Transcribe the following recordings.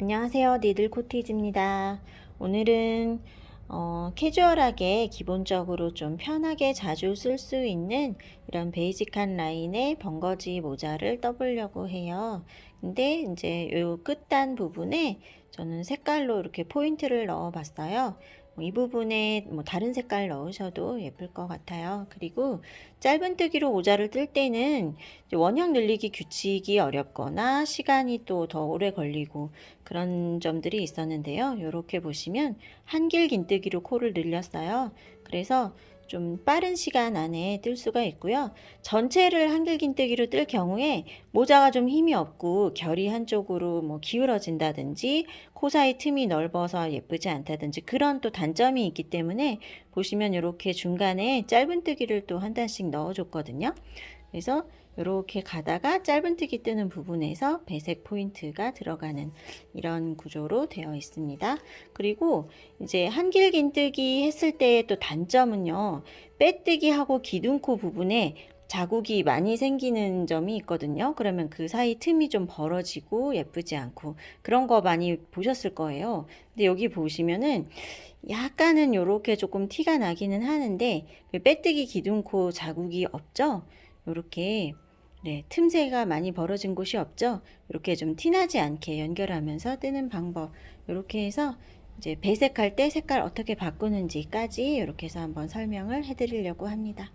안녕하세요. 니들 코티즈입니다. 오늘은 캐주얼하게 기본적으로 좀 편하게 자주 쓸 수 있는 이런 베이직한 라인의 벙거지 모자를 떠보려고 해요. 근데 이제 요 끝단 부분에 저는 색깔로 이렇게 포인트를 넣어 봤어요. 이 부분에 다른 색깔 넣으셔도 예쁠 것 같아요. 그리고 짧은뜨기로 모자를 뜰 때는 원형 늘리기 규칙이 어렵거나 시간이 또 더 오래 걸리고 그런 점들이 있었는데요. 이렇게 보시면 한길 긴뜨기로 코를 늘렸어요. 그래서 좀 빠른 시간 안에 뜰 수가 있고요. 전체를 한길 긴뜨기로 뜰 경우에 모자가 좀 힘이 없고 결이 한쪽으로 기울어진다든지 코 사이 틈이 넓어서 예쁘지 않다든지 그런 또 단점이 있기 때문에 보시면 이렇게 중간에 짧은뜨기를 또 한 단씩 넣어줬거든요. 그래서 이렇게 가다가 짧은뜨기 뜨는 부분에서 배색 포인트가 들어가는 이런 구조로 되어 있습니다. 그리고 이제 한길 긴뜨기 했을 때의 또 단점은요. 빼뜨기 하고 기둥코 부분에 자국이 많이 생기는 점이 있거든요. 그러면 그 사이 틈이 좀 벌어지고 예쁘지 않고 그런 거 많이 보셨을 거예요. 근데 여기 보시면은 약간은 이렇게 조금 티가 나기는 하는데 빼뜨기 기둥코 자국이 없죠. 이렇게 틈새가 많이 벌어진 곳이 없죠. 이렇게 좀 티나지 않게 연결하면서 뜨는 방법. 이렇게 해서 이제 배색할 때 색깔 어떻게 바꾸는지까지 이렇게 해서 한번 설명을 해드리려고 합니다.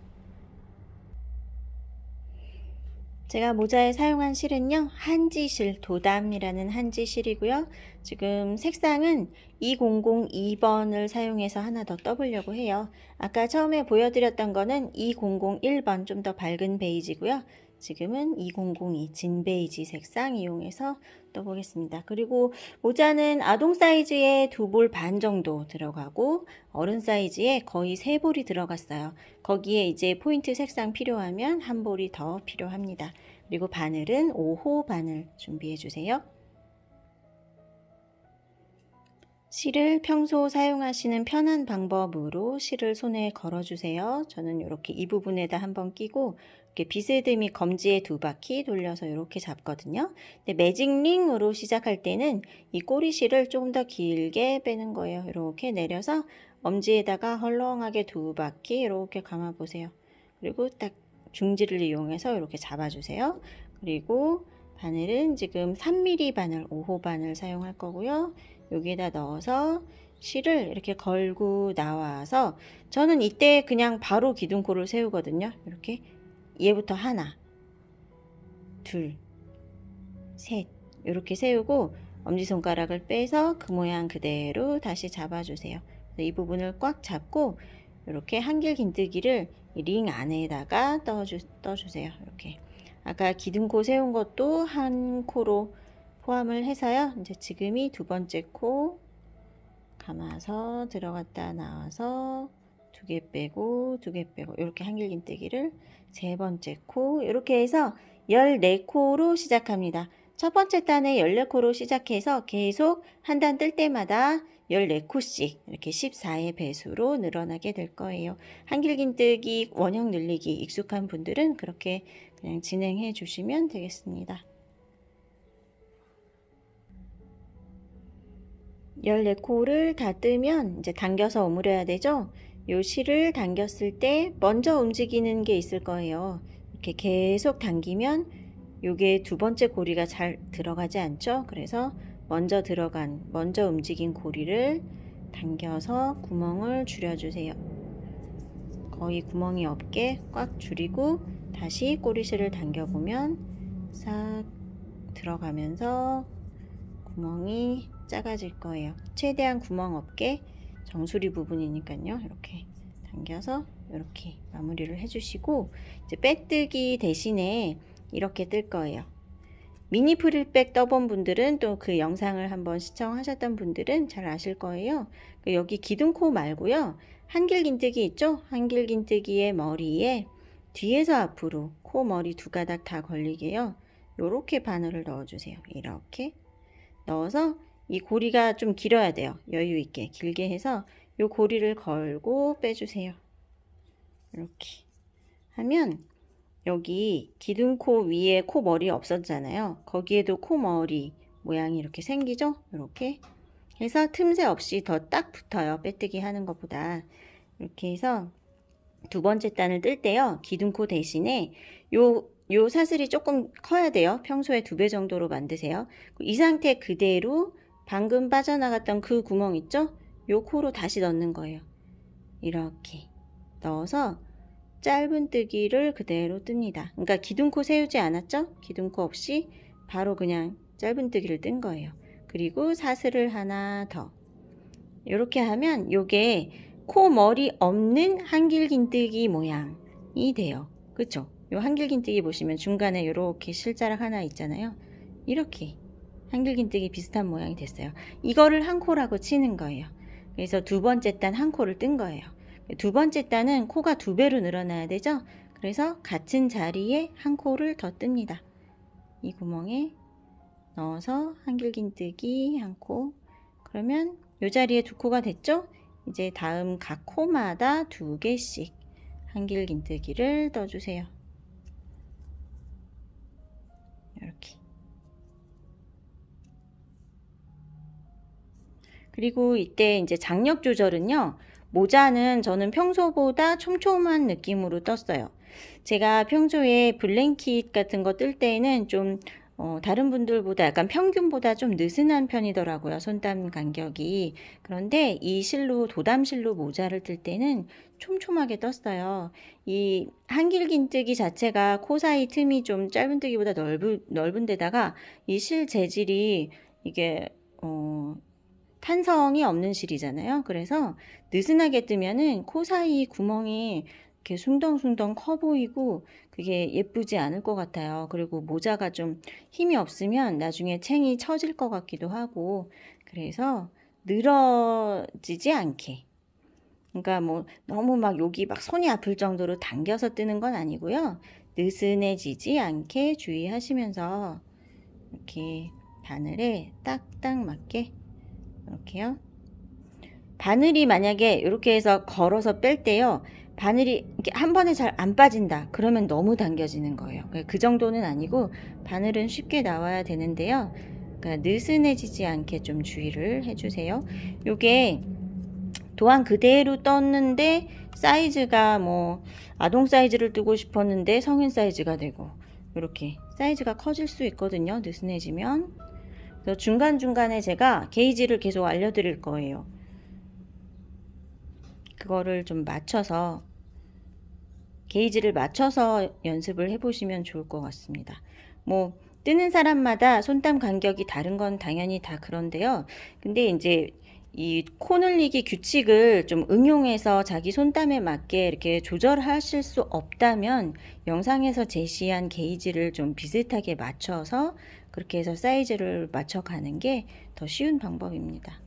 제가 모자에 사용한 실은요, 한지실, 도담이라는 한지실이고요. 지금 색상은 2002번을 사용해서 하나 더 떠보려고 해요. 아까 처음에 보여드렸던 거는 2001번 좀 더 밝은 베이지고요. 지금은 2002 진베이지 색상 이용해서 떠보겠습니다. 그리고 모자는 아동 사이즈에 2볼 반 정도 들어가고 어른 사이즈에 거의 3볼이 들어갔어요. 거기에 이제 포인트 색상 필요하면 1볼이 더 필요합니다. 그리고 바늘은 5호 바늘 준비해 주세요. 실을 평소 사용하시는 편한 방법으로 실을 손에 걸어주세요. 저는 이렇게 이 부분에다 한번 끼고 이렇게 비스듬히 검지에 2바퀴 돌려서 이렇게 잡거든요. 근데 매직링으로 시작할 때는 이 꼬리실을 조금 더 길게 빼는 거예요. 이렇게 내려서 엄지에다가 헐렁하게 2바퀴 이렇게 감아보세요. 그리고 딱 중지를 이용해서 이렇게 잡아주세요. 그리고 바늘은 지금 3mm 바늘, 5호 바늘 사용할 거고요. 여기에다 넣어서 실을 이렇게 걸고 나와서 저는 이때 그냥 바로 기둥코를 세우거든요. 이렇게 얘부터 하나, 둘, 셋 이렇게 세우고 엄지손가락을 빼서 그 모양 그대로 다시 잡아주세요. 이 부분을 꽉 잡고 이렇게 한길 긴뜨기를 링 안에다가 떠주세요. 이렇게 아까 기둥코 세운 것도 한 코로 포함을 해서요. 이제 지금이 2번째 코 감아서 들어갔다 나와서 2개 빼고 2개 빼고 이렇게 한길 긴뜨기를 3번째 코 이렇게 해서 14코로 시작합니다. 첫 번째 단에 14코로 시작해서 계속 한 단 뜰 때마다 14코씩 이렇게 14의 배수로 늘어나게 될 거예요. 한길 긴뜨기, 원형 늘리기 익숙한 분들은 그렇게 그냥 진행해 주시면 되겠습니다. 14코를 다 뜨면 이제 당겨서 오므려야 되죠. 요 실을 당겼을 때 먼저 움직이는 게 있을 거예요. 이렇게 계속 당기면 요게 2번째 고리가 잘 들어가지 않죠. 그래서 먼저 움직인 고리를 당겨서 구멍을 줄여주세요. 거의 구멍이 없게 꽉 줄이고 다시 꼬리실을 당겨보면 싹 들어가면서 구멍이 작아질 거예요. 최대한 구멍 없게 정수리 부분이니까요. 이렇게 당겨서 이렇게 마무리를 해주시고 이제 빼뜨기 대신에 이렇게 뜰 거예요. 미니 프릴백 떠본 분들은 또 그 영상을 한번 시청하셨던 분들은 잘 아실 거예요. 여기 기둥코 말고요. 한길 긴뜨기 있죠? 한길 긴뜨기의 머리에 뒤에서 앞으로 코 머리 2가닥 다 걸리게요. 요렇게 바늘을 넣어주세요. 이렇게 넣어서 이 고리가 좀 길어야 돼요. 여유 있게 길게 해서 이 고리를 걸고 빼주세요. 이렇게 하면 여기 기둥코 위에 코머리 없었잖아요. 거기에도 코머리 모양이 이렇게 생기죠? 이렇게 해서 틈새 없이 더 딱 붙어요. 빼뜨기 하는 것보다. 이렇게 해서 두 번째 단을 뜰 때요. 기둥코 대신에 요 사슬이 조금 커야 돼요. 평소에 2배 정도로 만드세요. 이 상태 그대로 방금 빠져나갔던 그 구멍 있죠? 요 코로 다시 넣는 거예요. 이렇게 넣어서 짧은뜨기를 그대로 뜹니다. 그러니까 기둥코 세우지 않았죠? 기둥코 없이 바로 그냥 짧은뜨기를 뜬 거예요. 그리고 사슬을 하나 더. 이렇게 하면 요게 코 머리 없는 한길긴뜨기 모양이 돼요. 그쵸? 요 한길긴뜨기 보시면 중간에 이렇게 실자락 하나 있잖아요. 이렇게 한길긴뜨기 비슷한 모양이 됐어요. 이거를 한 코라고 치는 거예요. 그래서 두 번째 단 한 코를 뜬 거예요. 두 번째 단은 코가 2배로 늘어나야 되죠? 그래서 같은 자리에 한 코를 더 뜹니다. 이 구멍에 넣어서 한길긴뜨기 한 코. 그러면 이 자리에 2코가 됐죠? 이제 다음 각 코마다 2개씩 한길긴뜨기를 떠주세요. 이렇게. 그리고 이때 이제 장력 조절은요. 모자는 저는 평소보다 촘촘한 느낌으로 떴어요. 제가 평소에 블랭킷 같은 거 뜰 때는 좀 다른 분들보다 약간 평균보다 좀 느슨한 편이더라고요. 손땀 간격이. 그런데 이 실로 도담실로 모자를 뜰 때는 촘촘하게 떴어요. 이 한길긴뜨기 자체가 코 사이 틈이 좀 짧은뜨기보다 넓은 데다가 이 실 재질이 이게 탄성이 없는 실이잖아요. 그래서 느슨하게 뜨면은 코 사이 구멍이 이렇게 숭덩숭덩 커 보이고 그게 예쁘지 않을 것 같아요. 그리고 모자가 좀 힘이 없으면 나중에 챙이 처질 것 같기도 하고 그래서 늘어지지 않게 그러니까 뭐 너무 막 여기 막 손이 아플 정도로 당겨서 뜨는 건 아니고요. 느슨해지지 않게 주의하시면서 이렇게 바늘에 딱딱 맞게 이렇게요. 바늘이 만약에 이렇게 해서 걸어서 뺄 때요. 바늘이 이렇게 한 번에 잘 안 빠진다. 그러면 너무 당겨지는 거예요. 그 정도는 아니고 바늘은 쉽게 나와야 되는데요. 그러니까 느슨해지지 않게 좀 주의를 해주세요. 요게 도안 그대로 떴는데 사이즈가 뭐 아동 사이즈를 뜨고 싶었는데 성인 사이즈가 되고 이렇게 사이즈가 커질 수 있거든요. 느슨해지면. 그래서 중간중간에 제가 게이지를 계속 알려드릴 거예요. 그거를 좀 맞춰서 게이지를 맞춰서 연습을 해보시면 좋을 것 같습니다. 뭐 뜨는 사람마다 손땀 간격이 다른 건 당연히 다 그런데요. 근데 이제 이 코 늘리기 규칙을 좀 응용해서 자기 손땀에 맞게 이렇게 조절하실 수 없다면 영상에서 제시한 게이지를 좀 비슷하게 맞춰서 그렇게 해서 사이즈를 맞춰가는 게 더 쉬운 방법입니다.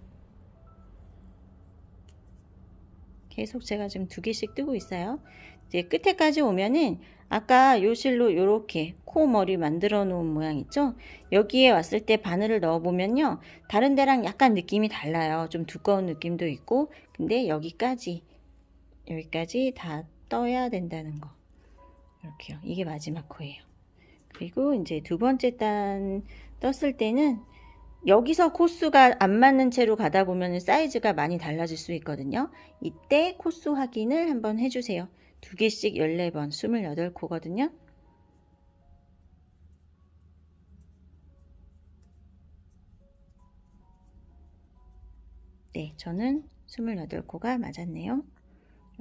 계속 제가 지금 2개씩 뜨고 있어요. 이제 끝에까지 오면은 아까 요 실로 요렇게 코 머리 만들어 놓은 모양 있죠? 여기에 왔을 때 바늘을 넣어 보면요. 다른 데랑 약간 느낌이 달라요. 좀 두꺼운 느낌도 있고 근데 여기까지 다 떠야 된다는 거. 이렇게요. 이게 마지막 코예요. 그리고 이제 두 번째 단 떴을 때는 여기서 코수가 안 맞는 채로 가다 보면 사이즈가 많이 달라질 수 있거든요. 이때 코수 확인을 한번 해주세요. 2개씩 14번, 28코거든요. 네, 저는 28코가 맞았네요.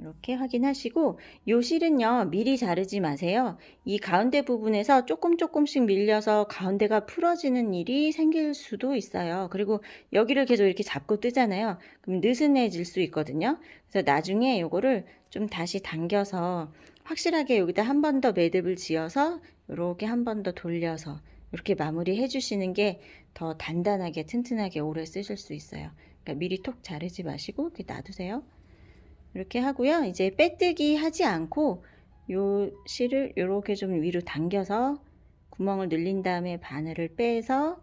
이렇게 확인하시고 요 실은요 미리 자르지 마세요. 이 가운데 부분에서 조금씩 밀려서 가운데가 풀어지는 일이 생길 수도 있어요. 그리고 여기를 계속 이렇게 잡고 뜨잖아요. 그럼 느슨해질 수 있거든요. 그래서 나중에 요거를 좀 다시 당겨서 확실하게 여기다 한 번 더 매듭을 지어서 이렇게 한 번 더 돌려서 이렇게 마무리 해주시는 게 더 단단하게 튼튼하게 오래 쓰실 수 있어요. 그러니까 미리 톡 자르지 마시고 이렇게 놔두세요. 이렇게 하고요. 이제 빼뜨기 하지 않고 요 실을 이렇게 좀 위로 당겨서 구멍을 늘린 다음에 바늘을 빼서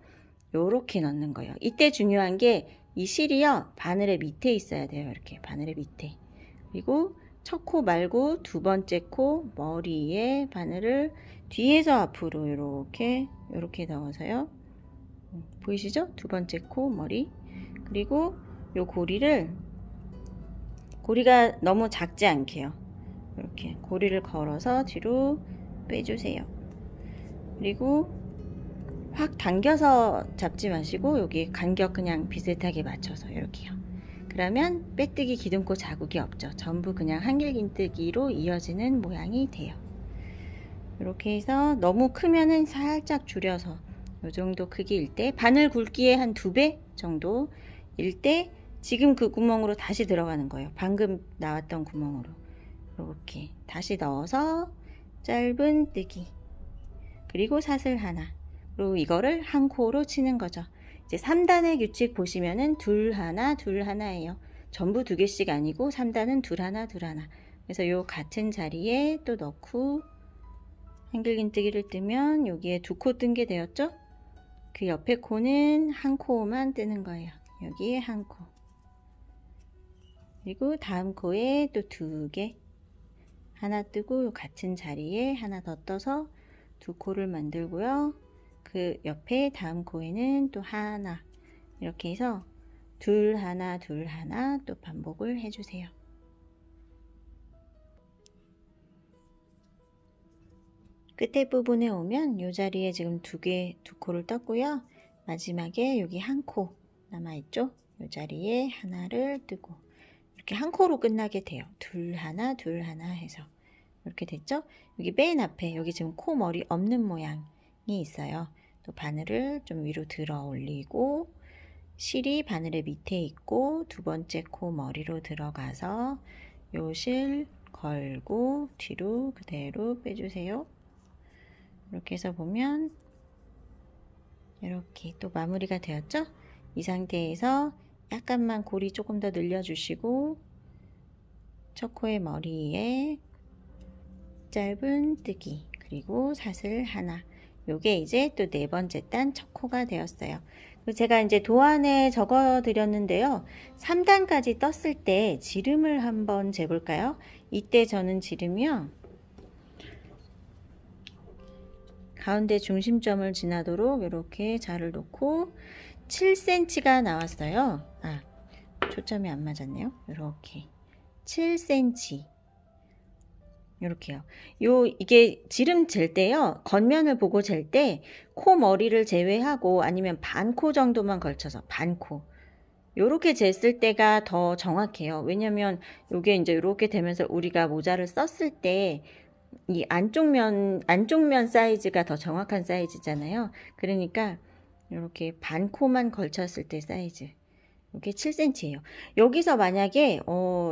요렇게 넣는 거예요. 이때 중요한 게 이 실이요. 바늘의 밑에 있어야 돼요. 이렇게 바늘의 밑에. 그리고 첫 코 말고 두 번째 코 머리에 바늘을 뒤에서 앞으로 이렇게 넣어서요. 보이시죠? 두 번째 코 머리. 그리고 요 고리가 너무 작지 않게요. 이렇게 고리를 걸어서 뒤로 빼주세요. 그리고 확 당겨서 잡지 마시고 여기 간격 그냥 비슷하게 맞춰서 이렇게요. 그러면 빼뜨기 기둥코 자국이 없죠. 전부 그냥 한길긴뜨기로 이어지는 모양이 돼요. 이렇게 해서 너무 크면은 살짝 줄여서 이 정도 크기일 때, 바늘 굵기의 한 2배 정도일 때 지금 그 구멍으로 다시 들어가는 거예요. 방금 나왔던 구멍으로 이렇게 다시 넣어서 짧은 뜨기, 그리고 사슬 하나, 그리고 이거를 한 코로 치는 거죠. 이제 3단의 규칙 보시면은 둘 하나 둘 하나예요. 전부 2개씩 아니고 3단은 둘 하나 둘 하나. 그래서 요 같은 자리에 또 넣고 한길긴뜨기를 뜨면 여기에 2코 뜬 게 되었죠. 그 옆에 코는 한 코만 뜨는 거예요. 여기에 한 코, 그리고 다음 코에 또 2개 하나 뜨고 같은 자리에 하나 더 떠서 2코를 만들고요. 그 옆에 다음 코에는 또 하나, 이렇게 해서 둘 하나 둘 하나 또 반복을 해주세요. 끝에 부분에 오면 이 자리에 지금 2코를 떴고요. 마지막에 여기 한 코 남아있죠. 이 자리에 하나를 뜨고 이렇게 한 코로 끝나게 돼요. 둘 하나 둘 하나 해서 이렇게 됐죠. 여기 맨 앞에 여기 지금 코 머리 없는 모양이 있어요. 또 바늘을 좀 위로 들어 올리고 실이 바늘의 밑에 있고 두 번째 코 머리로 들어가서 요 실 걸고 뒤로 그대로 빼주세요. 이렇게 해서 보면 이렇게 또 마무리가 되었죠. 이 상태에서 약간만 고리 조금 더 늘려주시고 첫 코의 머리에 짧은 뜨기, 그리고 사슬 하나. 요게 이제 또 4번째 단 첫 코가 되었어요. 제가 이제 도안에 적어 드렸는데요. 3단까지 떴을 때 지름을 한번 재볼까요? 이때 저는 지름이요, 가운데 중심점을 지나도록 이렇게 자를 놓고 7cm가 나왔어요. 초점이 안 맞았네요. 이렇게 7cm 이렇게요. 이게 지름 잴 때요, 겉면을 보고 잴 때 코 머리를 제외하고 아니면 반 코 정도만 걸쳐서 반 코, 요렇게 쟀을 때가 더 정확해요. 왜냐면 요게 이제 이렇게 되면서 우리가 모자를 썼을 때 이 안쪽 면 사이즈가 더 정확한 사이즈잖아요. 그러니까 이렇게 반 코만 걸쳤을 때 사이즈, 이게 7cm예요. 여기서 만약에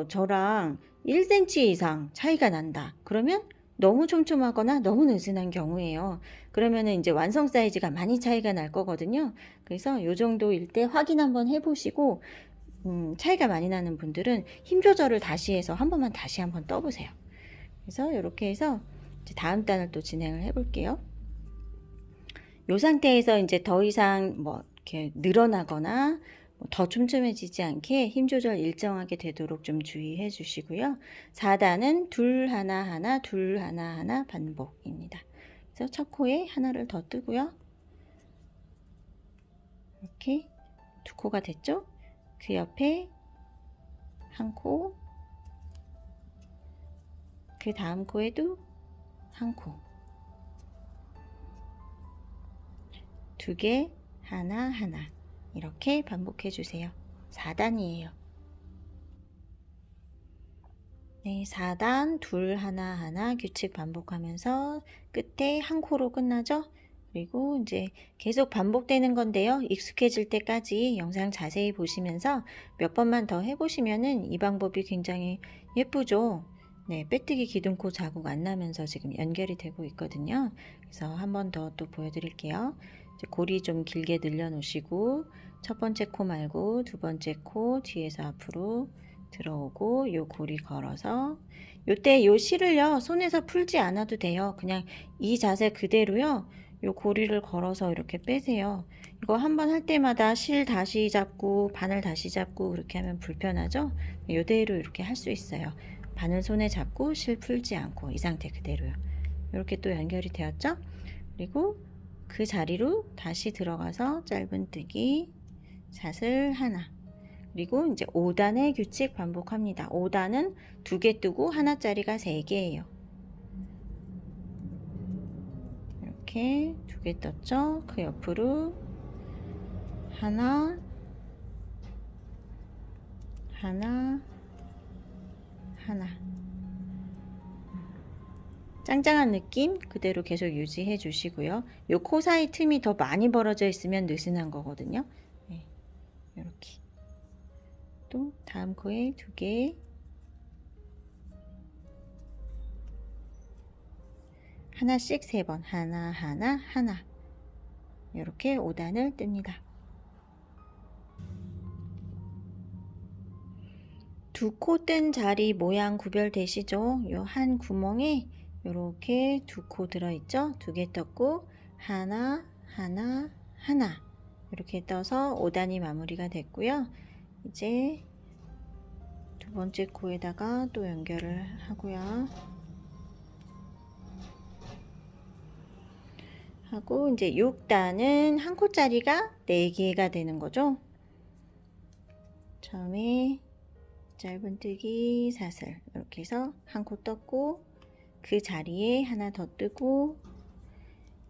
저랑 1cm 이상 차이가 난다 그러면 너무 촘촘하거나 너무 느슨한 경우예요. 그러면은 이제 완성 사이즈가 많이 차이가 날 거거든요. 그래서 요 정도일 때 확인 한번 해보시고, 차이가 많이 나는 분들은 힘 조절을 다시 해서 다시 한번 떠보세요. 그래서 이렇게 해서 이제 다음 단을 또 진행을 해 볼게요. 이 상태에서 이제 더 이상 이렇게 늘어나거나 더 촘촘해지지 않게 힘 조절 일정하게 되도록 좀 주의해 주시고요. 4단은 둘 하나 하나 둘 하나 하나 반복입니다. 그래서 첫 코에 하나를 더 뜨고요. 이렇게 2코가 됐죠? 그 옆에 한 코, 그 다음 코에도 한 코, 2개 하나 하나 이렇게 반복해 주세요. 4단이에요. 네, 4단 둘 하나 하나 규칙 반복하면서 끝에 한 코로 끝나죠? 그리고 이제 계속 반복되는 건데요. 익숙해질 때까지 영상 자세히 보시면서 몇 번만 더 해보시면은 이 방법이 굉장히 예쁘죠? 네, 빼뜨기 기둥코 자국 안 나면서 지금 연결이 되고 있거든요. 그래서 한 번 더 또 보여드릴게요. 이제 고리 좀 길게 늘려 놓으시고 첫 번째 코 말고 두 번째 코 뒤에서 앞으로 들어오고 요 고리 걸어서 요때 요 실을요 손에서 풀지 않아도 돼요. 그냥 이 자세 그대로요 요 고리를 걸어서 이렇게 빼세요. 이거 한번 할 때마다 실 다시 잡고 바늘 다시 잡고 그렇게 하면 불편하죠? 요대로 이렇게 할 수 있어요. 바늘 손에 잡고 실 풀지 않고 이 상태 그대로요. 이렇게 또 연결이 되었죠? 그리고 그 자리로 다시 들어가서 짧은뜨기 사슬 하나, 그리고 이제 5단의 규칙 반복합니다. 5단은 2개 뜨고 하나짜리가 3개예요. 이렇게 2개 떴죠? 그 옆으로 하나, 하나, 하나. 짱짱한 느낌 그대로 계속 유지해 주시고요. 요 코 사이 틈이 더 많이 벌어져 있으면 느슨한 거거든요. 네, 이렇게. 또 다음 코에 2개. 하나씩 3번. 하나, 하나, 하나. 이렇게 5단을 뜹니다. 2코 뜬 자리 모양 구별되시죠? 요 한 구멍에 이렇게 2코 들어있죠? 2개 떴고 하나, 하나, 하나 이렇게 떠서 5단이 마무리가 됐고요. 이제 2번째 코에다가 또 연결을 하고요. 하고 이제 6단은 한 코짜리가 4개가 되는 거죠. 처음에 짧은뜨기 사슬 이렇게 해서 한 코 떴고 그 자리에 하나 더 뜨고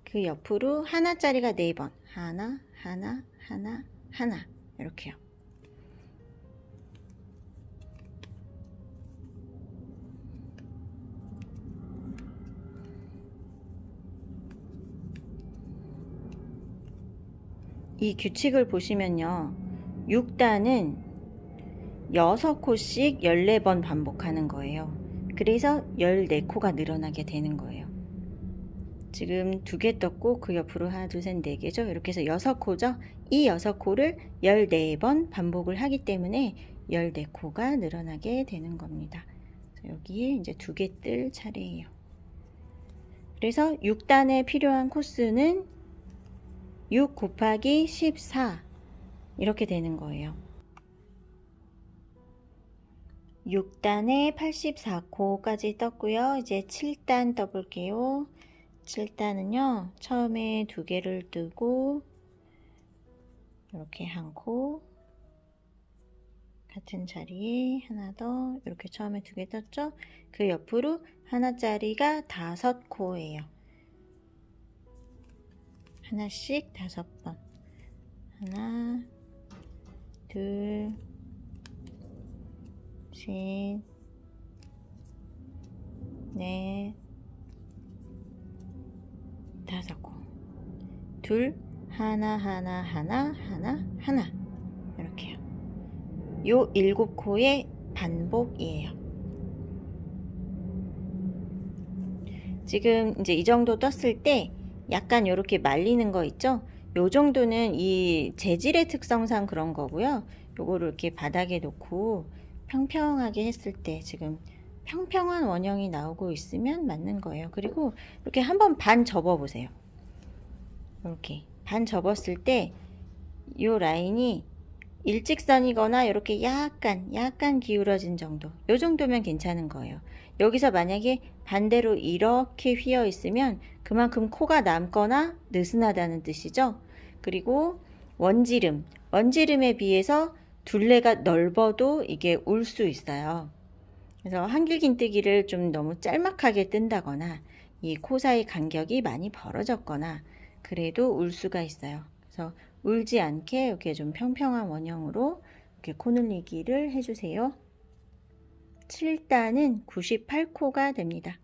그 옆으로 하나짜리가 4번 하나, 하나, 하나, 하나 이렇게요. 이 규칙을 보시면요. 6단은 6코씩 14번 반복하는 거예요. 그래서 14코가 늘어나게 되는 거예요. 지금 2개 떴고 그 옆으로 하나, 둘, 셋, 4개죠. 이렇게 해서 6코죠. 이 6코를 14번 반복을 하기 때문에 14코가 늘어나게 되는 겁니다. 여기에 이제 2개 뜰 차례예요. 그래서 6단에 필요한 코스는 6 곱하기 14 이렇게 되는 거예요. 6단에 84코까지 떴고요. 이제 7단 떠볼게요. 7단은요. 처음에 2개를 뜨고 이렇게 한 코 같은 자리에 하나 더 이렇게 처음에 2개 떴죠. 그 옆으로 하나짜리가 5코예요. 하나씩 5번 하나 둘 셋 넷 5코 둘 하나 하나 하나 하나 하나 이렇게요. 요 7코의 반복이에요. 지금 이제 이 정도 떴을 때 약간 이렇게 말리는 거 있죠? 요 정도는 이 재질의 특성상 그런 거고요. 요거를 이렇게 바닥에 놓고 평평하게 했을 때 지금 평평한 원형이 나오고 있으면 맞는 거예요. 그리고 이렇게 한번 반 접어 보세요. 이렇게 반 접었을 때 이 라인이 일직선이거나 이렇게 약간 기울어진 정도, 요 정도면 괜찮은 거예요. 여기서 만약에 반대로 이렇게 휘어 있으면 그만큼 코가 남거나 느슨하다는 뜻이죠. 그리고 원지름에 비해서 둘레가 넓어도 이게 울 수 있어요. 그래서 한길긴뜨기를 좀 너무 짤막하게 뜬다거나 이 코 사이 간격이 많이 벌어졌거나 그래도 울 수가 있어요. 그래서 울지 않게 이렇게 좀 평평한 원형으로 이렇게 코 늘리기를 해주세요. 7단은 98코가 됩니다.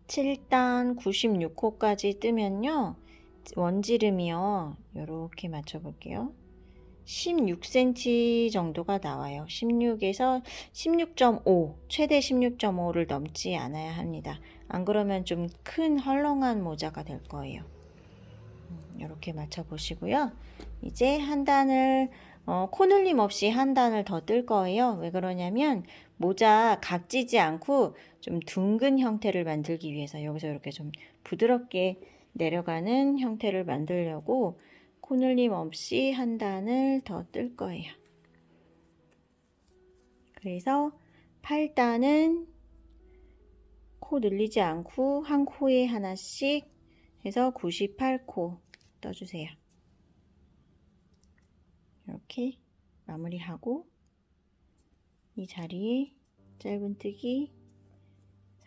7단 96코까지 뜨면요. 원지름이요. 이렇게 맞춰볼게요. 16cm 정도가 나와요. 16에서 16.5, 최대 16.5를 넘지 않아야 합니다. 안 그러면 좀 큰 헐렁한 모자가 될 거예요. 이렇게 맞춰 보시고요. 이제 한 단을 코늘림 없이 한 단을 더 뜰 거예요. 왜 그러냐면 모자 각지지 않고 좀 둥근 형태를 만들기 위해서 여기서 이렇게 좀 부드럽게 내려가는 형태를 만들려고 코늘림 없이 한 단을 더 뜰 거예요. 그래서 8단은 코 늘리지 않고 한 코에 하나씩 해서 98코 떠주세요. 이렇게 마무리하고 이 자리에 짧은뜨기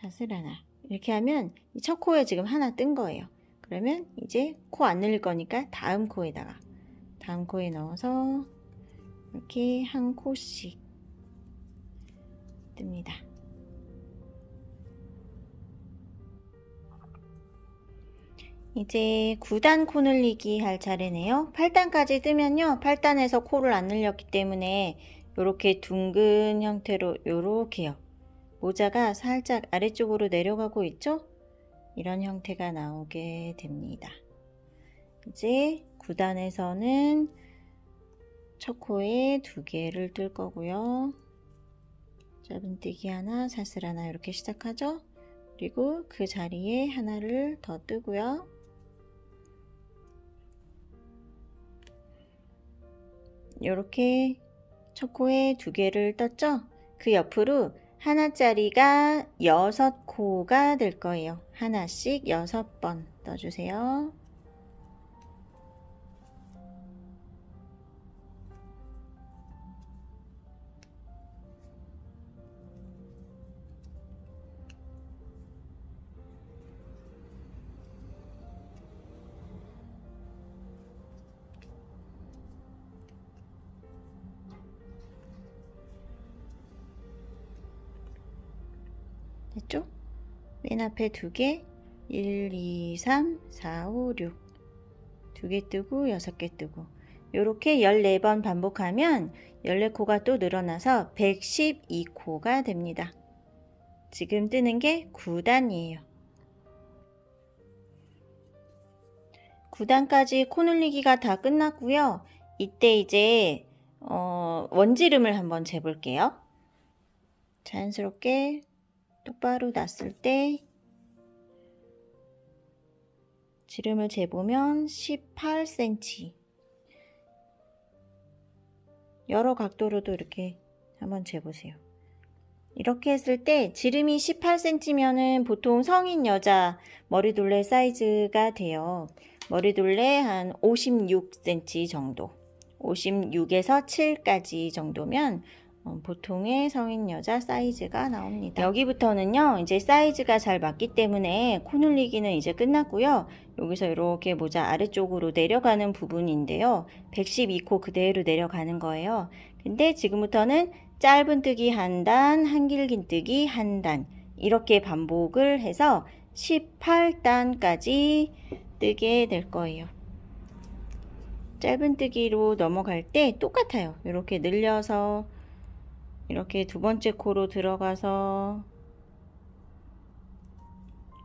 사슬 하나, 이렇게 하면 이 첫 코에 지금 하나 뜬 거예요. 그러면 이제 코 안 늘릴 거니까 다음 코에다가, 다음 코에 넣어서 이렇게 한 코씩 뜹니다. 이제 9단 코 늘리기 할 차례네요. 8단까지 뜨면요, 8단에서 코를 안 늘렸기 때문에 이렇게 둥근 형태로, 요렇게요, 모자가 살짝 아래쪽으로 내려가고 있죠? 이런 형태가 나오게 됩니다. 이제 9단에서는 첫 코에 2개를 뜰 거고요. 짧은뜨기 하나, 사슬 하나, 이렇게 시작하죠? 그리고 그 자리에 하나를 더 뜨고요. 이렇게 첫 코에 2개를 떴죠? 그 옆으로 하나짜리가 6코가 될 거예요. 하나씩 6번 떠주세요. 됐죠? 맨 앞에 2개, 1, 2, 3, 4, 5, 6. 2개 뜨고 6개 뜨고, 요렇게 14번 반복하면 14코가 또 늘어나서 112코가 됩니다. 지금 뜨는 게 9단이에요. 9단까지 코 늘리기가 다 끝났고요. 이때 이제 원지름을 한번 재볼게요. 자연스럽게 똑바로 놨을 때 지름을 재보면 18cm. 여러 각도로도 이렇게 한번 재보세요. 이렇게 했을 때 지름이 18cm면은 보통 성인 여자 머리둘레 사이즈가 돼요. 머리둘레 한 56cm 정도, 56에서 7까지 정도면 보통의 성인 여자 사이즈가 나옵니다. 여기부터는요, 이제 사이즈가 잘 맞기 때문에 코 늘리기는 이제 끝났고요. 여기서 이렇게 모자 아래쪽으로 내려가는 부분인데요, 112코 그대로 내려가는 거예요. 근데 지금부터는 짧은뜨기 한 단, 한길긴뜨기 한 단, 이렇게 반복을 해서 18단까지 뜨게 될 거예요. 짧은뜨기로 넘어갈 때 똑같아요. 이렇게 늘려서 이렇게 두 번째 코로 들어가서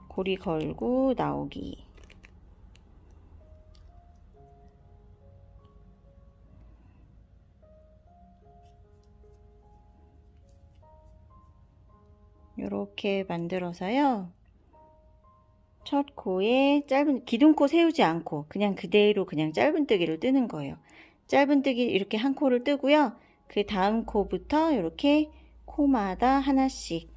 고리 걸고 나오기. 이렇게 만들어서요, 첫 코에 짧은 기둥코 세우지 않고 그냥 그대로 그냥 짧은뜨기로 뜨는 거예요. 짧은뜨기 이렇게 한 코를 뜨고요. 그 다음 코부터 이렇게 코마다 하나씩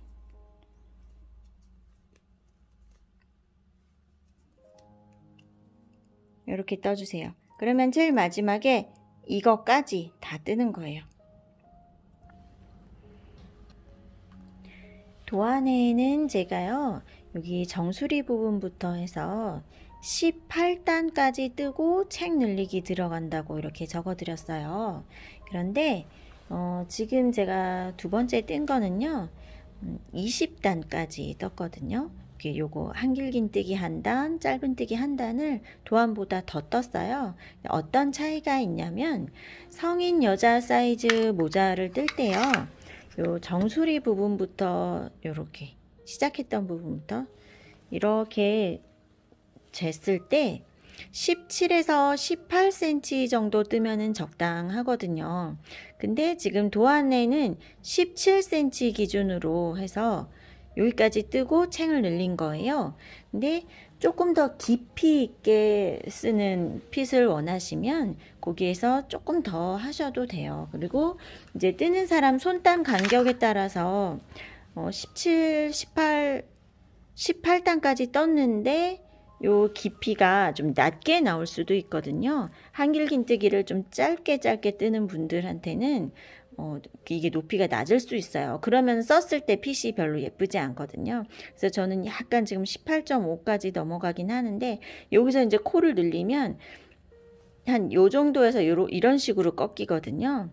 이렇게 떠주세요. 그러면 제일 마지막에 이거까지 다 뜨는 거예요. 도안에는 제가요, 여기 정수리 부분부터 해서 18단까지 뜨고 책 늘리기 들어간다고 이렇게 적어 드렸어요. 그런데 지금 제가 두 번째 뜬 거는요, 20단까지 떴거든요. 요거 한길긴뜨기 한 단, 짧은뜨기 한 단을 도안보다 더 떴어요. 어떤 차이가 있냐면, 성인 여자 사이즈 모자를 뜰 때요, 요 정수리 부분부터 이렇게 시작했던 부분부터 이렇게 쟀을 때 17에서 18cm 정도 뜨면은 적당하거든요. 근데 지금 도안에는 17cm 기준으로 해서 여기까지 뜨고 챙을 늘린 거예요. 근데 조금 더 깊이 있게 쓰는 핏을 원하시면 거기에서 조금 더 하셔도 돼요. 그리고 이제 뜨는 사람 손땀 간격에 따라서 17, 18 18단까지 떴는데 요 깊이가 좀 낮게 나올 수도 있거든요. 한길긴뜨기를 좀 짧게 뜨는 분들한테는 이게 높이가 낮을 수 있어요. 그러면 썼을 때 핏이 별로 예쁘지 않거든요. 그래서 저는 약간 지금 18.5까지 넘어가긴 하는데 여기서 이제 코를 늘리면 한 요 정도에서 이런 식으로 꺾이거든요.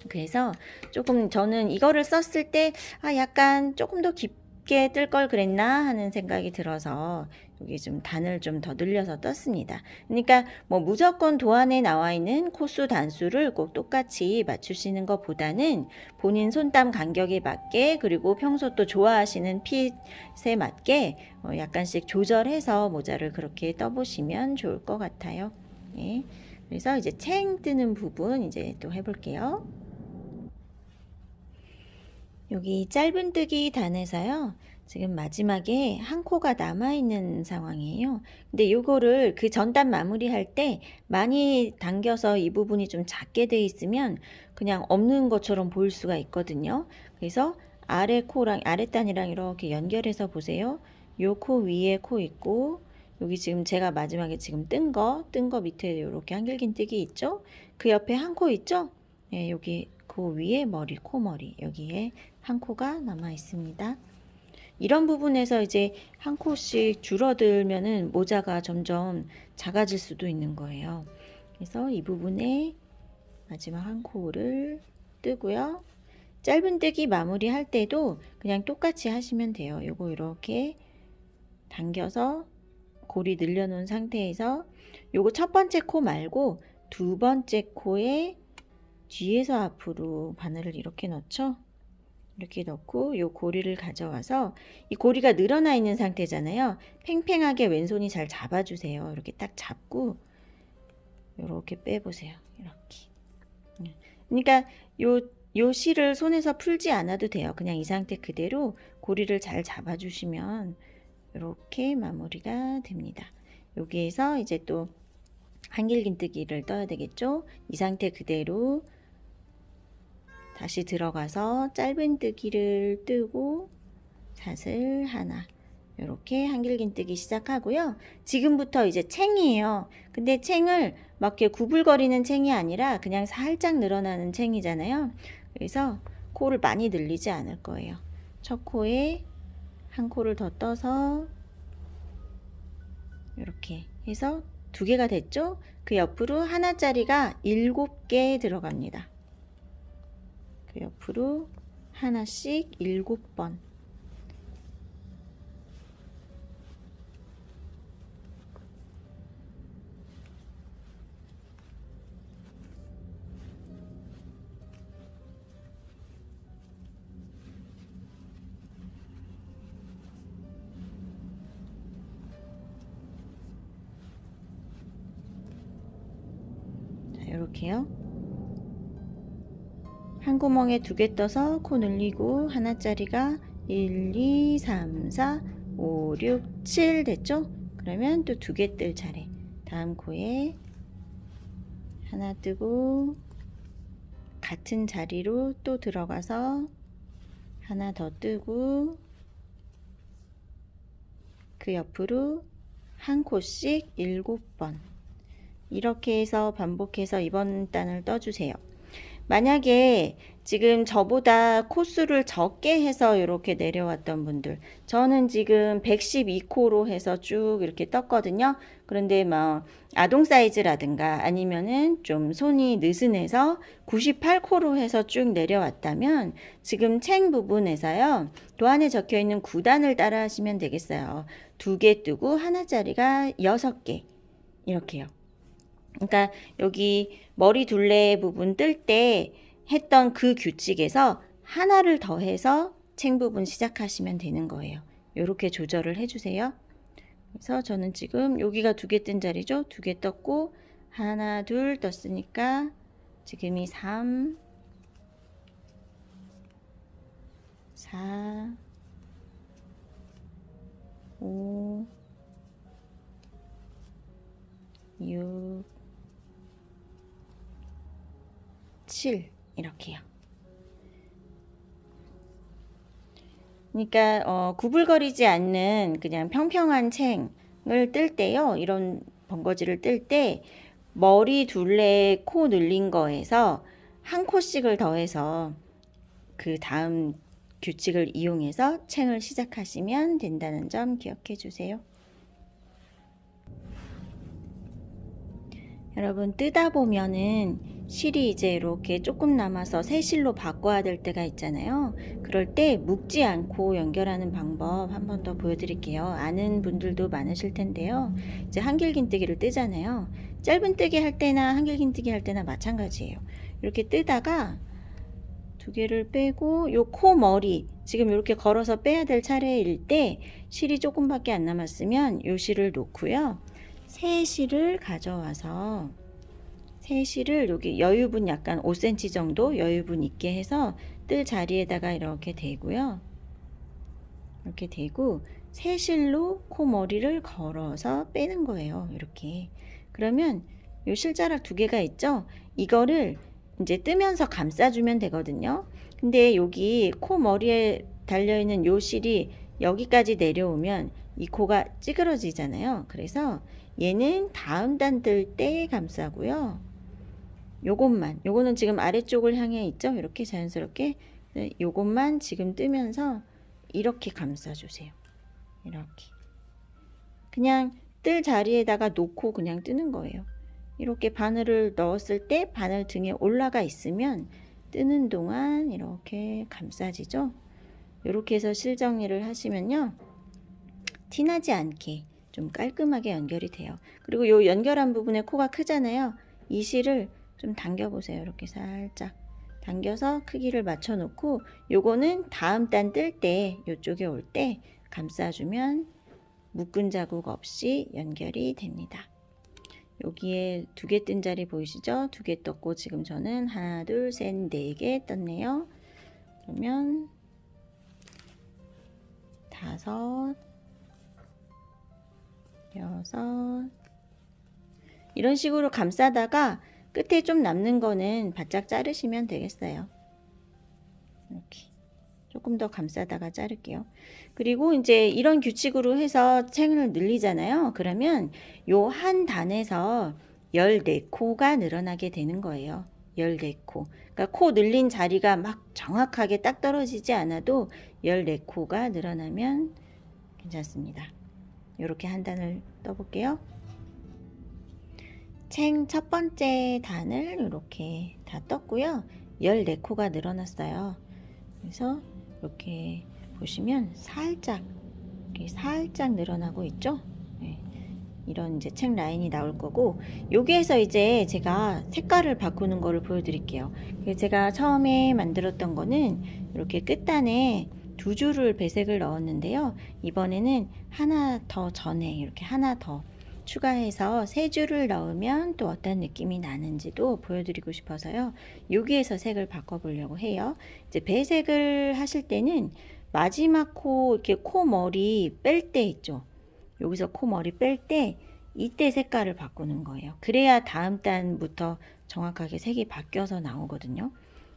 그래서 조금 저는 이거를 썼을 때 약간 조금 더 깊게 뜰 걸 그랬나 하는 생각이 들어서 여기 좀 단을 좀 더 늘려서 떴습니다. 그러니까 뭐 무조건 도안에 나와 있는 코수 단수를 꼭 똑같이 맞추시는 것보다는 본인 손땀 간격에 맞게 그리고 평소 또 좋아하시는 핏에 맞게 약간씩 조절해서 모자를 그렇게 떠보시면 좋을 것 같아요. 네. 그래서 이제 챙 뜨는 부분 이제 또 해볼게요. 여기 짧은뜨기 단에서요. 지금 마지막에 한 코가 남아있는 상황이에요. 근데 요거를 그 전단 마무리할 때 많이 당겨서 이 부분이 좀 작게 돼 있으면 그냥 없는 것처럼 보일 수가 있거든요. 그래서 아래 코랑 아랫단이랑 이렇게 연결해서 보세요. 요 코 위에 코 있고 여기 지금 제가 마지막에 지금 뜬 거 밑에 이렇게 한길긴뜨기 있죠? 그 옆에 한 코 있죠? 네, 여기 그 위에 머리, 코머리 여기에 한 코가 남아 있습니다. 이런 부분에서 이제 한 코씩 줄어들면은 모자가 점점 작아질 수도 있는 거예요. 그래서 이 부분에 마지막 한 코를 뜨고요. 짧은뜨기 마무리 할 때도 그냥 똑같이 하시면 돼요. 요거 이렇게 당겨서 고리 늘려놓은 상태에서 요거 첫 번째 코 말고 두 번째 코에 뒤에서 앞으로 바늘을 이렇게 넣죠. 이렇게 넣고 요 고리를 가져와서 이 고리가 늘어나 있는 상태잖아요. 팽팽하게 왼손이 잘 잡아주세요. 이렇게 딱 잡고 이렇게 빼보세요. 이렇게. 그러니까 요 실을 손에서 풀지 않아도 돼요. 그냥 이 상태 그대로 고리를 잘 잡아주시면 이렇게 마무리가 됩니다. 여기에서 이제 또 한길긴뜨기를 떠야 되겠죠. 이 상태 그대로 다시 들어가서 짧은뜨기를 뜨고 사슬 하나 이렇게 한길긴뜨기 시작하고요. 지금부터 이제 챙이에요. 근데 챙을 막 이렇게 구불거리는 챙이 아니라 그냥 살짝 늘어나는 챙이잖아요. 그래서 코를 많이 늘리지 않을 거예요. 첫 코에 한 코를 더 떠서 이렇게 해서 두 개가 됐죠? 그 옆으로 하나짜리가 7개 들어갑니다. 그 옆으로 하나씩 7번. 자, 이렇게요. 한 구멍에 2개 떠서 코 늘리고 하나짜리가 1, 2, 3, 4, 5, 6, 7 됐죠? 그러면 또 2개 뜰 차례. 다음 코에 하나 뜨고 같은 자리로 또 들어가서 하나 더 뜨고 그 옆으로 한 코씩 7번 이렇게 해서 반복해서 이번 단을 떠주세요. 만약에 지금 저보다 코수를 적게 해서 이렇게 내려왔던 분들, 저는 지금 112코로 해서 쭉 이렇게 떴거든요. 그런데 뭐 아동 사이즈라든가 아니면은 좀 손이 느슨해서 98코로 해서 쭉 내려왔다면 지금 챙 부분에서요. 도안에 적혀 있는 9단을 따라 하시면 되겠어요. 2개 뜨고 하나짜리가 6개 이렇게요. 그러니까 여기 머리 둘레 부분 뜰 때 했던 그 규칙에서 하나를 더해서 챙 부분 시작하시면 되는 거예요. 이렇게 조절을 해주세요. 그래서 저는 지금 여기가 2개 뜬 자리죠. 2개 떴고 하나 둘 떴으니까 지금이 3, 4, 5, 6, 7 이렇게요. 그러니까 구불거리지 않는 그냥 평평한 챙을 뜰 때요. 이런 번거지를 뜰 때 머리 둘레 코 늘린 거에서 한 코씩을 더해서 그 다음 규칙을 이용해서 챙을 시작하시면 된다는 점 기억해 주세요. 여러분 뜨다 보면은 실이 이제 이렇게 조금 남아서 새 실로 바꿔야 될 때가 있잖아요. 그럴 때 묶지 않고 연결하는 방법 한 번 더 보여드릴게요. 아는 분들도 많으실 텐데요. 이제 한길긴뜨기를 뜨잖아요. 짧은뜨기 할 때나 한길긴뜨기 할 때나 마찬가지예요. 이렇게 뜨다가 두 개를 빼고 요 코 머리 지금 이렇게 걸어서 빼야 될 차례일 때 실이 조금밖에 안 남았으면 요 실을 놓고요. 새 실을 가져와서 새 실을 여기 여유분 약간 5cm 정도 여유분 있게 해서 뜰 자리에다가 이렇게 대고요. 이렇게 대고 새 실로 코 머리를 걸어서 빼는 거예요. 이렇게. 그러면 요 실자락 두 개가 있죠? 이거를 이제 뜨면서 감싸주면 되거든요. 근데 여기 코 머리에 달려있는 요 실이 여기까지 내려오면 이 코가 찌그러지잖아요. 그래서 얘는 다음 단 뜰 때 감싸고요. 요거는 지금 아래쪽을 향해 있죠? 이렇게 자연스럽게 요것만 지금 뜨면서 이렇게 감싸주세요. 이렇게. 그냥 뜰 자리에다가 놓고 그냥 뜨는 거예요. 이렇게 바늘을 넣었을 때 바늘 등에 올라가 있으면 뜨는 동안 이렇게 감싸지죠? 이렇게 해서 실 정리를 하시면요. 티나지 않게 좀 깔끔하게 연결이 돼요. 그리고 요 연결한 부분에 코가 크잖아요. 이 실을 좀 당겨 보세요. 이렇게 살짝 당겨서 크기를 맞춰 놓고 요거는 다음 단 뜰 때 요쪽에 올 때 감싸주면 묶은 자국 없이 연결이 됩니다. 여기에 두 개 뜬 자리 보이시죠? 두 개 떴고 지금 저는 하나, 둘, 셋, 네 개 떴네요. 그러면 다섯, 여섯 이런 식으로 감싸다가 끝에 좀 남는 거는 바짝 자르시면 되겠어요. 이렇게 조금 더 감싸다가 자를게요. 그리고 이제 이런 규칙으로 해서 챙을 늘리잖아요. 그러면 요 한 단에서 14코가 늘어나게 되는 거예요. 14코. 그러니까 코 늘린 자리가 막 정확하게 딱 떨어지지 않아도 14코가 늘어나면 괜찮습니다. 이렇게 한 단을 떠볼게요. 챙 첫 번째 단을 이렇게 다 떴고요. 14코가 늘어났어요. 그래서 이렇게 보시면 살짝 이렇게 살짝 늘어나고 있죠. 네. 이런 이제 책 라인이 나올 거고 여기에서 이제 제가 색깔을 바꾸는 거를 보여드릴게요. 제가 처음에 만들었던 거는 이렇게 끝단에 두 줄을 배색을 넣었는데요. 이번에는 하나 더 전에 이렇게 하나 더 추가해서 세 줄을 넣으면 또 어떤 느낌이 나는지도 보여드리고 싶어서요. 여기에서 색을 바꿔보려고 해요. 이제 배색을 하실 때는 마지막 코 이렇게 코 머리 뺄 때 있죠. 여기서 코 머리 뺄 때 이때 색깔을 바꾸는 거예요. 그래야 다음 단부터 정확하게 색이 바뀌어서 나오거든요.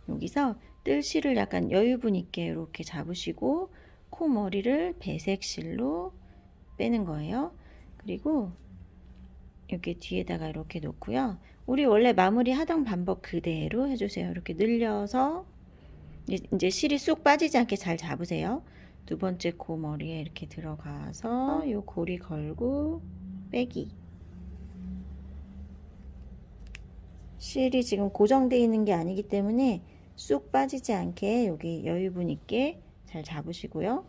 여기서 뜰 실을 약간 여유분 있게 이렇게 잡으시고 코 머리를 배색실로 빼는 거예요. 그리고 여기 뒤에다가 이렇게 놓고요. 우리 원래 마무리 하던 방법 그대로 해주세요. 이렇게 늘려서 이제 실이 쑥 빠지지 않게 잘 잡으세요. 두 번째 코 머리에 이렇게 들어가서 요 고리 걸고 빼기. 실이 지금 고정되어 있는 게 아니기 때문에 쑥 빠지지 않게 여기 여유분 있게 잘 잡으시고요.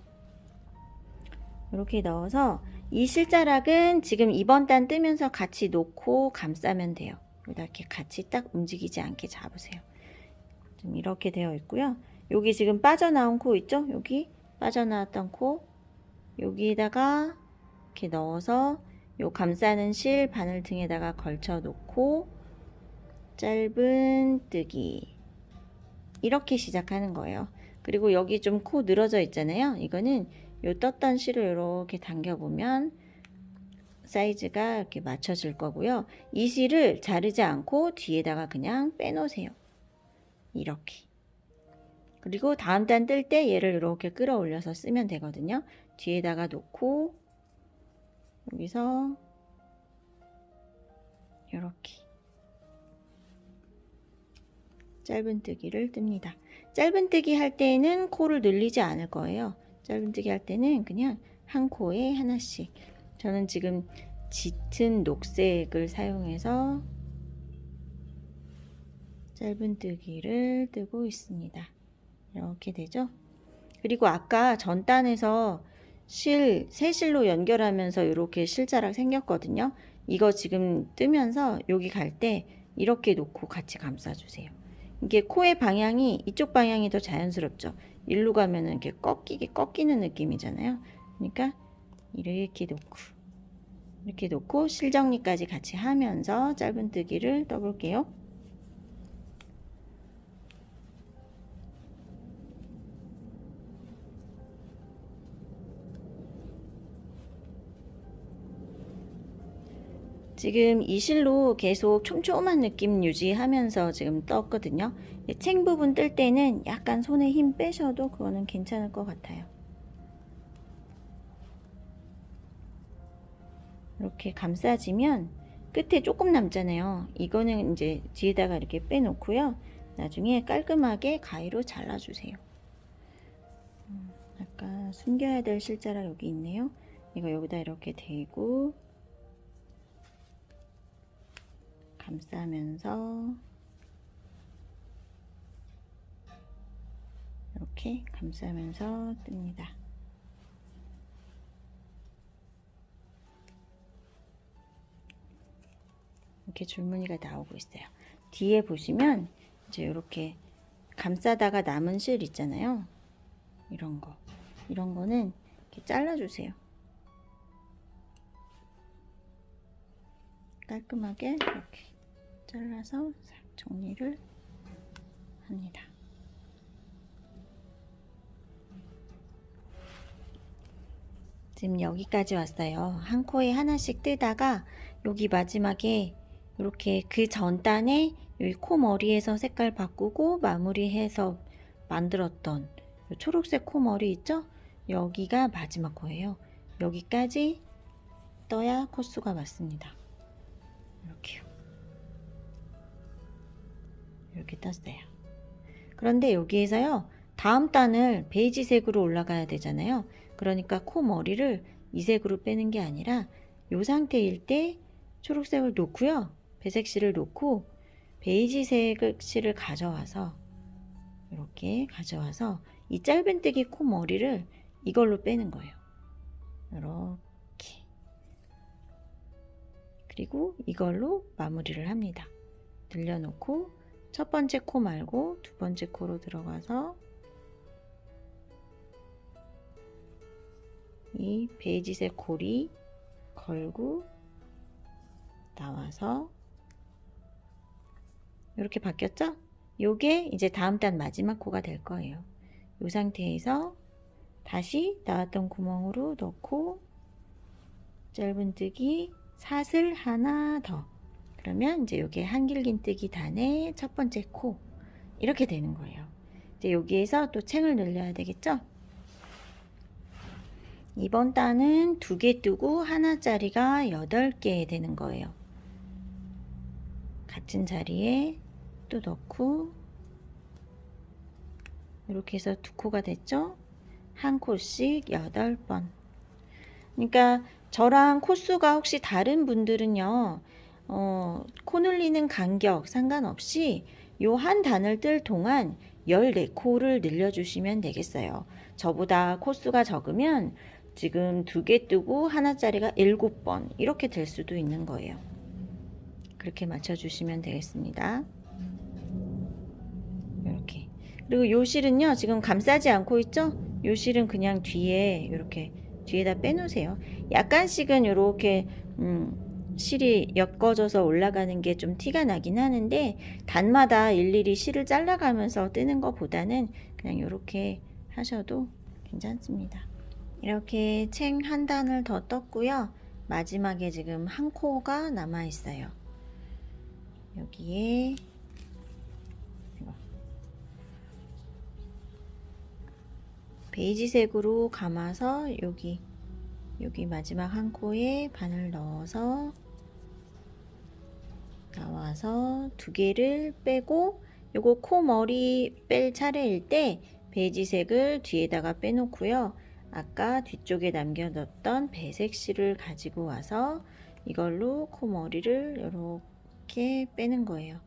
이렇게 넣어서 이 실자락은 지금 이번 단 뜨면서 같이 놓고 감싸면 돼요. 이렇게 같이 딱 움직이지 않게 잡으세요. 좀 이렇게 되어 있고요. 여기 지금 빠져나온 코 있죠? 여기 빠져나왔던 코 여기다가 이렇게 넣어서 요 감싸는 실 바늘 등에다가 걸쳐 놓고 짧은 뜨기 이렇게 시작하는 거예요. 그리고 여기 좀 코 늘어져 있잖아요. 이거는 요 떴던 실을 이렇게 당겨보면 사이즈가 이렇게 맞춰질 거고요. 이 실을 자르지 않고 뒤에다가 그냥 빼놓으세요. 이렇게. 그리고 다음 단 뜰 때 얘를 이렇게 끌어올려서 쓰면 되거든요. 뒤에다가 놓고 여기서 이렇게 짧은뜨기를 뜹니다. 짧은뜨기 할 때는 코를 늘리지 않을 거예요. 짧은뜨기 할 때는 그냥 한 코에 하나씩. 저는 지금 짙은 녹색을 사용해서 짧은뜨기를 뜨고 있습니다. 이렇게 되죠. 그리고 아까 전 단에서 새 실로 연결하면서 이렇게 실자락 생겼거든요. 이거 지금 뜨면서 여기 갈 때 이렇게 놓고 같이 감싸주세요. 이게 코의 방향이 이쪽 방향이 더 자연스럽죠. 일로 가면은 이렇게 꺾이는 느낌이잖아요. 그러니까 이렇게 놓고 실 정리까지 같이 하면서 짧은뜨기를 떠볼게요. 지금 이 실로 계속 촘촘한 느낌 유지하면서 지금 떴거든요. 챙 부분 뜰 때는 약간 손에 힘 빼셔도 그거는 괜찮을 것 같아요. 이렇게 감싸지면 끝에 조금 남잖아요. 이거는 이제 뒤에다가 이렇게 빼놓고요. 나중에 깔끔하게 가위로 잘라주세요. 아까 숨겨야 될 실자락 여기 있네요. 이거 여기다 이렇게 대고 감싸면서 이렇게 감싸면서 뜹니다. 이렇게 줄무늬가 나오고 있어요. 뒤에 보시면 이제 이렇게 감싸다가 남은 실 있잖아요. 이런 거는 이렇게 잘라주세요. 깔끔하게 이렇게 잘라서 정리를 합니다. 지금 여기까지 왔어요. 한 코에 하나씩 뜨다가 여기 마지막에 이렇게 그 전 단에 여기 코 머리에서 색깔 바꾸고 마무리해서 만들었던 초록색 코 머리 있죠? 여기가 마지막 코예요. 여기까지 떠야 코수가 맞습니다. 이렇게요. 이렇게 떴어요. 그런데 여기에서요, 다음 단을 베이지색으로 올라가야 되잖아요. 그러니까 코 머리를 이 색으로 빼는 게 아니라 이 상태일 때 초록색을 놓고요, 배색 실을 놓고 베이지색 실을 가져와서 이렇게 가져와서 이 짧은뜨기 코 머리를 이걸로 빼는 거예요. 이렇게. 그리고 이걸로 마무리를 합니다. 늘려놓고 첫 번째 코 말고 두 번째 코로 들어가서 이 베이지색 고리 걸고 나와서 이렇게 바뀌었죠? 요게 이제 다음 단 마지막 코가 될 거예요. 이 상태에서 다시 나왔던 구멍으로 넣고 짧은뜨기 사슬 하나 더, 그러면 이제 요게 한길긴뜨기 단의 첫 번째 코, 이렇게 되는 거예요. 이제 여기에서 또 챙을 늘려야 되겠죠? 이번 단은 2개 뜨고 하나짜리가 8개 되는 거예요. 같은 자리에 또 넣고 이렇게 해서 2코가 됐죠? 한 코씩 8번. 그러니까 저랑 코수가 혹시 다른 분들은요, 코 늘리는 간격 상관없이 요 한 단을 뜰 동안 14코를 늘려주시면 되겠어요. 저보다 코수가 적으면 지금 2개 뜨고 하나짜리가 7번 이렇게 될 수도 있는 거예요. 그렇게 맞춰주시면 되겠습니다. 이렇게. 그리고 요 실은요, 지금 감싸지 않고 있죠? 요 실은 그냥 뒤에 이렇게 뒤에다 빼놓으세요. 약간씩은 이렇게 실이 엮어져서 올라가는 게 좀 티가 나긴 하는데, 단마다 일일이 실을 잘라가면서 뜨는 것보다는 그냥 이렇게 하셔도 괜찮습니다. 이렇게 챙 한 단을 더 떴고요. 마지막에 지금 한 코가 남아 있어요. 여기에 베이지색으로 감아서 여기 마지막 한 코에 바늘 넣어서 나와서 두 개를 빼고, 요거 코 머리 뺄 차례일 때 베이지색을 뒤에다가 빼놓고요. 아까 뒤쪽에 남겨뒀던 배색 실을 가지고 와서 이걸로 코 머리를 이렇게 빼는 거예요.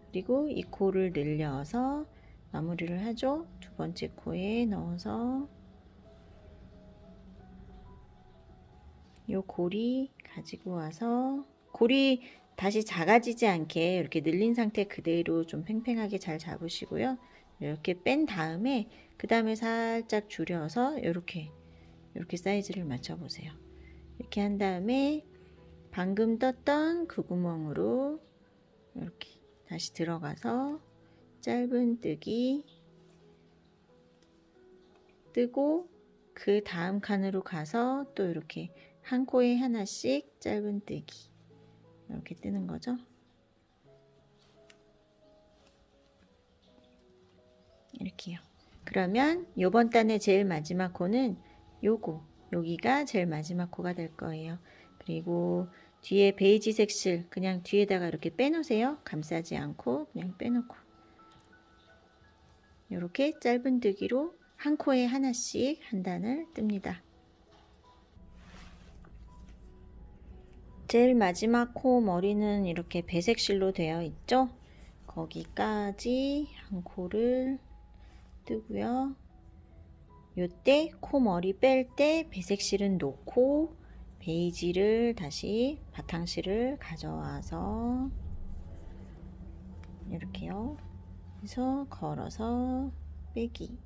그리고 이 코를 늘려서 마무리를 하죠. 두 번째 코에 넣어서 요 고리 가지고 와서, 고리 다시 작아지지 않게 이렇게 늘린 상태 그대로 좀 팽팽하게 잘 잡으시고요. 이렇게 뺀 다음에 그 다음에 살짝 줄여서 이렇게 사이즈를 맞춰 보세요. 이렇게 한 다음에 방금 떴던 그 구멍으로 이렇게 다시 들어가서 짧은뜨기 뜨고, 그 다음 칸으로 가서 또 이렇게 한 코에 하나씩 짧은뜨기 이렇게 뜨는 거죠. 이렇게요. 그러면 요번 단의 제일 마지막 코는 여기가 제일 마지막 코가 될 거예요. 그리고 뒤에 베이지색 실 그냥 뒤에다가 이렇게 빼놓으세요. 감싸지 않고 그냥 빼놓고, 이렇게 짧은뜨기로 한 코에 하나씩 한 단을 뜹니다. 제일 마지막 코 머리는 이렇게 배색 실로 되어 있죠. 거기까지 한 코를 뜨고요. 요때 코 머리 뺄 때 배색 실은 놓고 베이지를 다시 바탕실을 가져와서 이렇게요. 그래서 걸어서 빼기.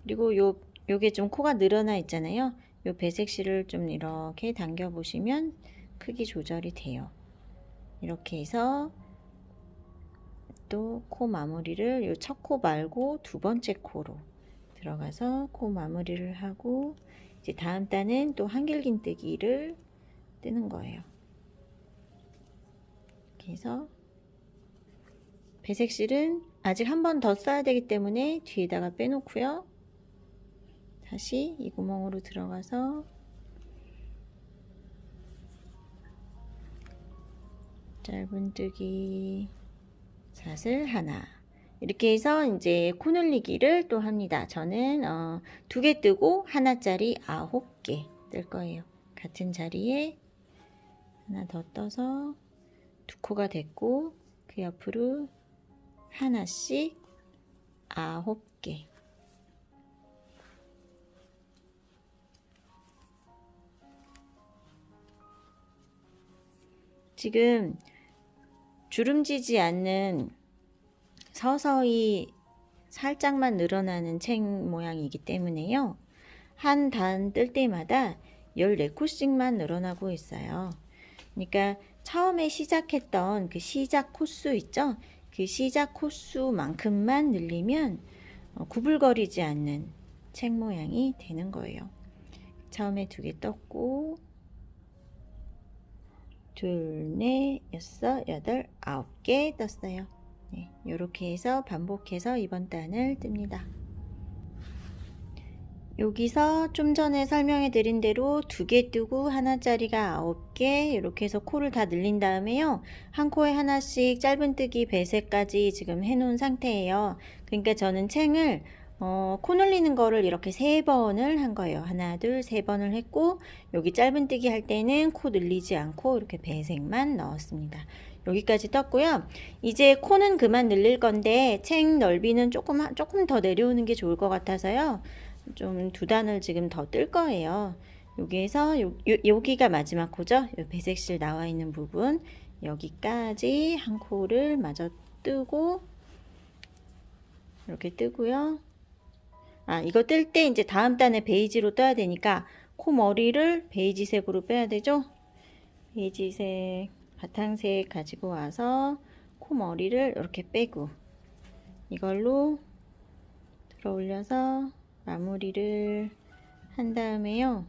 그리고 요게 좀 코가 늘어나 있잖아요. 요 배색 실을 좀 이렇게 당겨 보시면 크기 조절이 돼요. 이렇게 해서 또 코 마무리를 요 첫 코 말고 두 번째 코로 들어가서 코 마무리를 하고, 이제 다음 단은 또 한길긴뜨기를 뜨는 거예요. 이렇게 해서 배색 실은 아직 한 번 더 써야 되기 때문에 뒤에다가 빼놓고요. 다시 이 구멍으로 들어가서 짧은뜨기 사슬 하나, 이렇게 해서 이제 코 늘리기를 또 합니다. 저는 2개 뜨고 하나짜리 9개 뜰 거예요. 같은 자리에 하나 더 떠서 두 코가 됐고, 그 옆으로 하나씩 9개. 지금 주름지지 않는 서서히 살짝만 늘어나는 책 모양이기 때문에요. 한 단 뜰 때마다 14코씩만 늘어나고 있어요. 그러니까 처음에 시작했던 그 시작 코수 있죠? 그 시작 코수만큼만 늘리면 구불거리지 않는 책 모양이 되는 거예요. 처음에 2개 떴고, 둘, 넷, 여섯, 여덟, 9개 떴어요. 네, 이렇게 해서 반복해서 이번 단을 뜹니다. 여기서 좀 전에 설명해 드린 대로 2개 뜨고 하나짜리가 9개, 이렇게 해서 코를 다 늘린 다음에요. 한 코에 하나씩 짧은뜨기 배색까지 지금 해 놓은 상태예요. 그러니까 저는 챙을 코 늘리는 거를 이렇게 3번을 한 거예요. 하나, 둘, 3번을 했고, 여기 짧은뜨기 할 때는 코 늘리지 않고 이렇게 배색만 넣었습니다. 여기까지 떴고요. 이제 코는 그만 늘릴 건데 책 넓이는 조금 더 내려오는 게 좋을 것 같아서요. 좀 2단을 지금 더 뜰 거예요. 여기에서 여기가 마지막 코죠. 요 배색실 나와 있는 부분, 여기까지 한 코를 마저 뜨고, 이렇게 뜨고요. 이거 뜰 때 이제 다음 단에 베이지로 떠야 되니까 코 머리를 베이지색으로 빼야 되죠. 베이지색 바탕색 가지고 와서 코 머리를 이렇게 빼고, 이걸로 들어 올려서 마무리를 한 다음에요.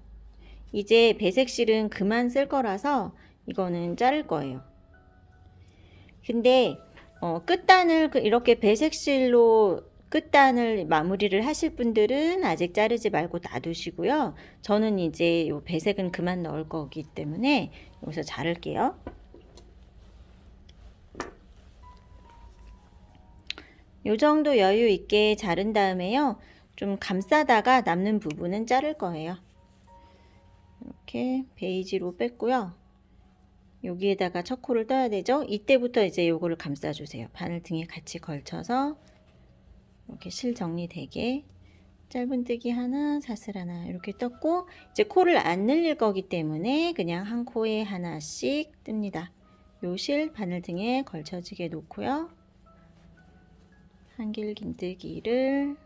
이제 배색실은 그만 쓸 거라서 이거는 자를 거예요. 근데 끝단을 이렇게 배색실로 끝단을 마무리를 하실 분들은 아직 자르지 말고 놔두시고요. 저는 이제 요 배색은 그만 넣을 거기 때문에 여기서 자를게요. 요 정도 여유 있게 자른 다음에요. 좀 감싸다가 남는 부분은 자를 거예요. 이렇게 베이지로 뺐고요. 여기에다가 척코를 떠야 되죠. 이때부터 이제 요거를 감싸주세요. 바늘 등에 같이 걸쳐서 이렇게 실 정리되게 짧은뜨기 하나, 사슬 하나 이렇게 떴고, 이제 코를 안 늘릴 거기 때문에 그냥 한 코에 하나씩 뜹니다. 요 실 바늘 등에 걸쳐지게 놓고요. 한길 긴뜨기를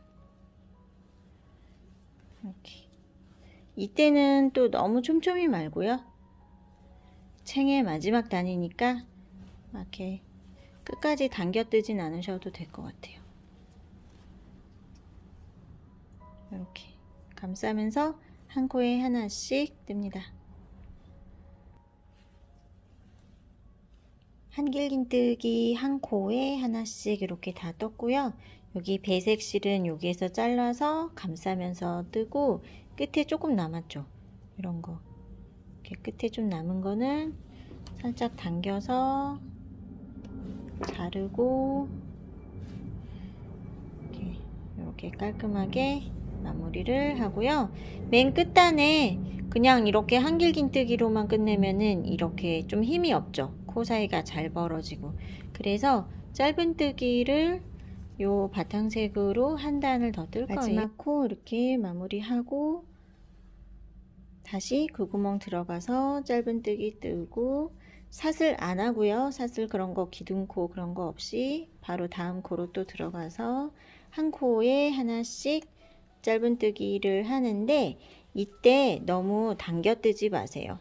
이렇게. 이때는 또 너무 촘촘히 말고요. 챙의 마지막 단이니까 이렇게 끝까지 당겨 뜨진 않으셔도 될 것 같아요. 이렇게 감싸면서 한 코에 하나씩 뜹니다. 한길긴뜨기 한 코에 하나씩 이렇게 다 떴고요. 여기 배색 실은 여기에서 잘라서 감싸면서 뜨고, 끝에 조금 남았죠. 이런 거 이렇게 끝에 좀 남은 거는 살짝 당겨서 자르고 이렇게 깔끔하게 마무리를 하고요. 맨 끝단에 그냥 이렇게 한길긴뜨기로만 끝내면은 이렇게 좀 힘이 없죠. 코 사이가 잘 벌어지고. 그래서 짧은뜨기를 요 바탕색으로 한 단을 더 뜰 거예요. 마지막 코 이렇게 마무리하고 다시 그 구멍 들어가서 짧은뜨기 뜨고, 사슬 안 하고요. 사슬 그런 거, 기둥코 그런 거 없이 바로 다음 코로 또 들어가서 한 코에 하나씩 짧은뜨기를 하는데, 이때 너무 당겨 뜨지 마세요.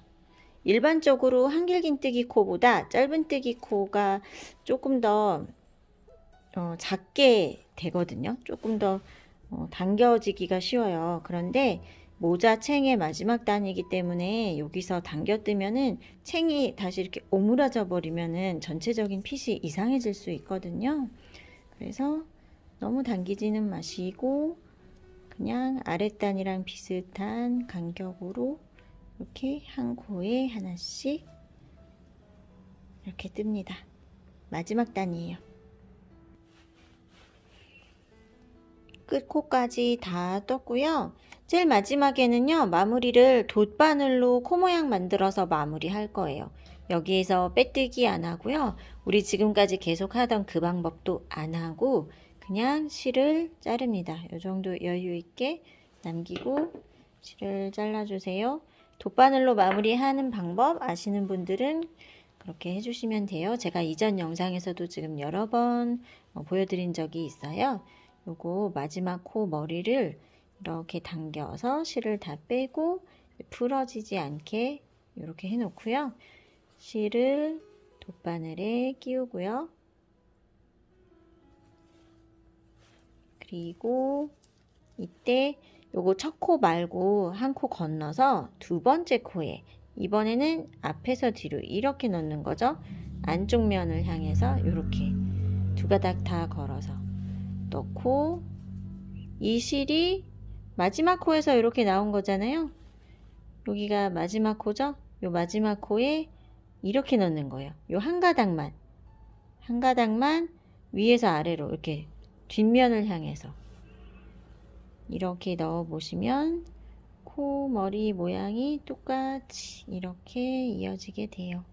일반적으로 한길긴뜨기 코보다 짧은뜨기 코가 조금 더 작게 되거든요. 조금 더 당겨지기가 쉬워요. 그런데 모자 챙의 마지막 단이기 때문에 여기서 당겨 뜨면은 챙이 다시 이렇게 오므라져 버리면은 전체적인 핏이 이상해질 수 있거든요. 그래서 너무 당기지는 마시고 그냥 아랫단이랑 비슷한 간격으로 이렇게 한 코에 하나씩 이렇게 뜹니다. 마지막 단이에요. 끝코까지 다 떴고요. 제일 마지막에는요, 마무리를 돗바늘로 코 모양 만들어서 마무리 할 거예요. 여기에서 빼뜨기 안 하고요. 우리 지금까지 계속 하던 그 방법도 안 하고 그냥 실을 자릅니다. 이 정도 여유 있게 남기고 실을 잘라주세요. 돗바늘로 마무리하는 방법 아시는 분들은 그렇게 해주시면 돼요. 제가 이전 영상에서도 지금 여러 번 보여드린 적이 있어요. 요거 마지막 코 머리를 이렇게 당겨서 실을 다 빼고 풀어지지 않게 이렇게 해 놓고요. 실을 돗바늘에 끼우고요. 그리고 이때 요거 첫 코 말고 한 코 건너서 두 번째 코에, 이번에는 앞에서 뒤로 이렇게 넣는 거죠. 안쪽 면을 향해서 이렇게 두 가닥 다 걸어서 넣고, 이 실이 마지막 코에서 이렇게 나온 거잖아요. 여기가 마지막 코죠. 요 마지막 코에 이렇게 넣는 거예요. 요 한 가닥만 위에서 아래로 이렇게 뒷면을 향해서 이렇게 넣어 보시면 코 머리 모양이 똑같이 이렇게 이어지게 돼요.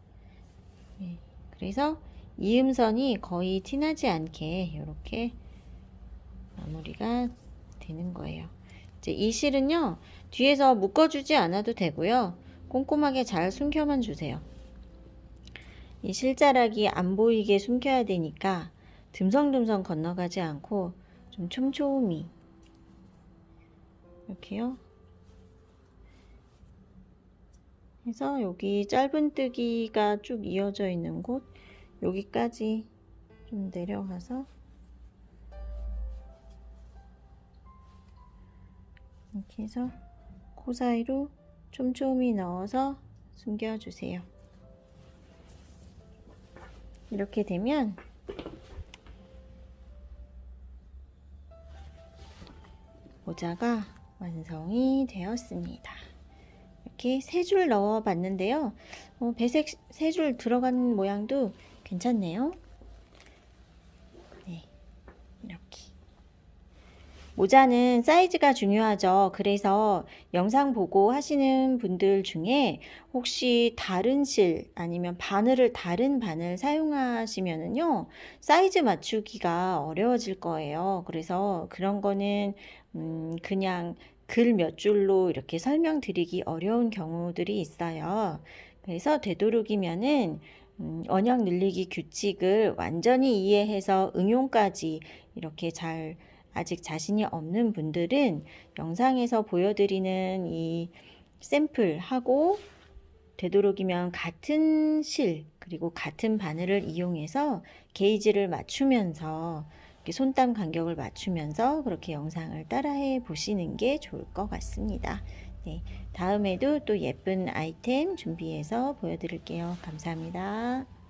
네, 그래서 이음선이 거의 티나지 않게 이렇게 마무리가 되는 거예요. 이제 이 실은요, 뒤에서 묶어주지 않아도 되고요. 꼼꼼하게 잘 숨겨만 주세요. 이 실자락이 안 보이게 숨겨야 되니까 듬성듬성 건너가지 않고 좀 촘촘히 이렇게요. 그래서 여기 짧은뜨기가 쭉 이어져 있는 곳 여기까지 좀 내려가서 이렇게 해서 코 사이로 촘촘히 넣어서 숨겨주세요. 이렇게 되면 모자가 완성이 되었습니다. 이렇게 3줄 넣어 봤는데요. 배색 3줄 들어간 모양도 괜찮네요. 네, 이렇게. 모자는 사이즈가 중요하죠. 그래서 영상 보고 하시는 분들 중에 혹시 다른 실 아니면 바늘을 다른 바늘 사용하시면은요, 사이즈 맞추기가 어려워질 거예요. 그래서 그런 거는 그냥 글 몇 줄로 이렇게 설명드리기 어려운 경우들이 있어요. 그래서 되도록이면은 언역 늘리기 규칙을 완전히 이해해서 응용까지 이렇게 잘 아직 자신이 없는 분들은 영상에서 보여드리는 이 샘플하고 되도록이면 같은 실 그리고 같은 바늘을 이용해서 게이지를 맞추면서 손땀 간격을 맞추면서 그렇게 영상을 따라해 보시는 게 좋을 것 같습니다. 네, 다음에도 또 예쁜 아이템 준비해서 보여드릴게요. 감사합니다.